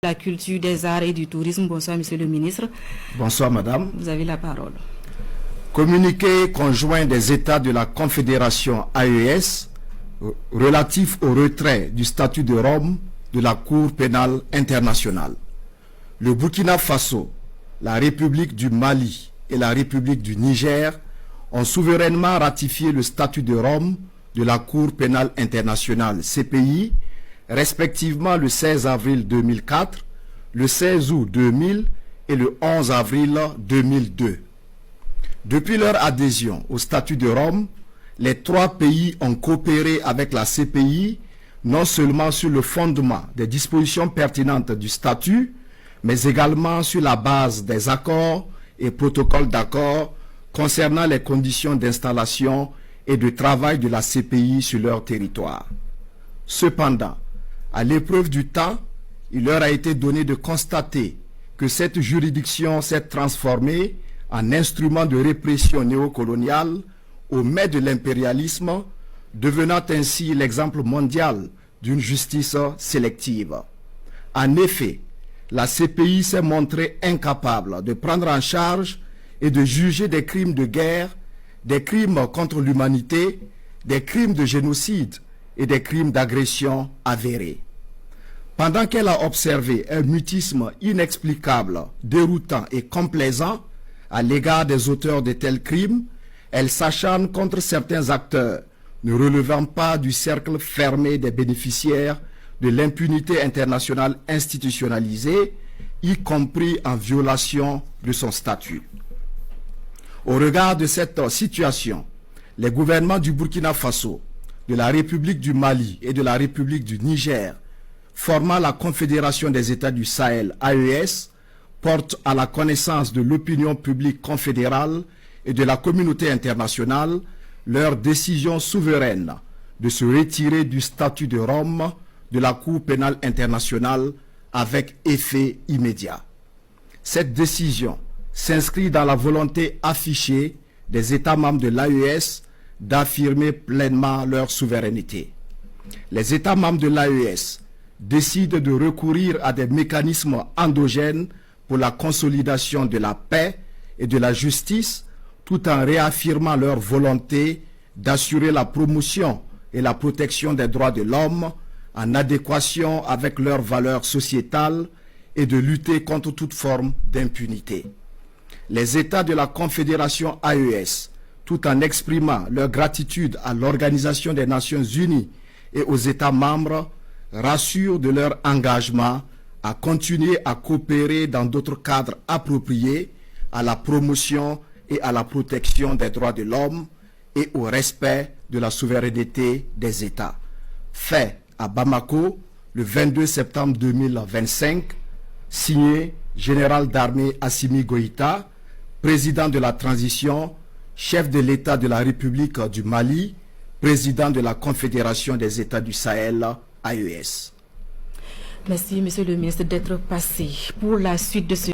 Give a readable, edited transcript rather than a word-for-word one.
La culture, des arts et du tourisme. Bonsoir, monsieur le ministre. Bonsoir, madame. Vous avez la parole. Communiqué conjoint des États de la Confédération AES relatif au retrait du statut de Rome de la Cour pénale internationale. Le Burkina Faso, la République du Mali et la République du Niger ont souverainement ratifié le statut de Rome de la Cour pénale internationale CPI, respectivement le 16 avril 2004, le 16 août 2000 et le 11 avril 2002. Depuis leur adhésion au statut de Rome, les trois pays ont coopéré avec la CPI non seulement sur le fondement des dispositions pertinentes du statut, mais également sur la base des accords et protocoles d'accord concernant les conditions d'installation et de travail de la CPI sur leur territoire. Cependant, à l'épreuve du temps, il leur a été donné de constater que cette juridiction s'est transformée en instrument de répression néocoloniale au mai de l'impérialisme, devenant ainsi l'exemple mondial d'une justice sélective. En effet, la CPI s'est montrée incapable de prendre en charge et de juger des crimes de guerre, des crimes contre l'humanité, des crimes de génocide et des crimes d'agression avérés. Pendant qu'elle a observé un mutisme inexplicable, déroutant et complaisant à l'égard des auteurs de tels crimes, elle s'acharne contre certains acteurs ne relevant pas du cercle fermé des bénéficiaires de l'impunité internationale institutionnalisée, y compris en violation de son statut. Au regard de cette situation, les gouvernements du Burkina Faso, de la République du Mali et de la République du Niger, formant la Confédération des États du Sahel, AES, portent à la connaissance de l'opinion publique confédérale et de la communauté internationale leur décision souveraine de se retirer du statut de Rome de la Cour pénale internationale avec effet immédiat. Cette décision s'inscrit dans la volonté affichée des États membres de l'AES d'affirmer pleinement leur souveraineté. Les États membres de l'AES décident de recourir à des mécanismes endogènes pour la consolidation de la paix et de la justice, tout en réaffirmant leur volonté d'assurer la promotion et la protection des droits de l'homme en adéquation avec leurs valeurs sociétales et de lutter contre toute forme d'impunité. Les États de la Confédération AES, tout en exprimant leur gratitude à l'Organisation des Nations Unies et aux États membres, rassurent de leur engagement à continuer à coopérer dans d'autres cadres appropriés à la promotion et à la protection des droits de l'homme et au respect de la souveraineté des États. Fait à Bamako le 22 septembre 2025, signé Général d'armée Assimi Goïta, président de la transition, chef de l'État de la République du Mali, président de la Confédération des États du Sahel, AES. Merci, monsieur le ministre, d'être passé. Pour la suite de ce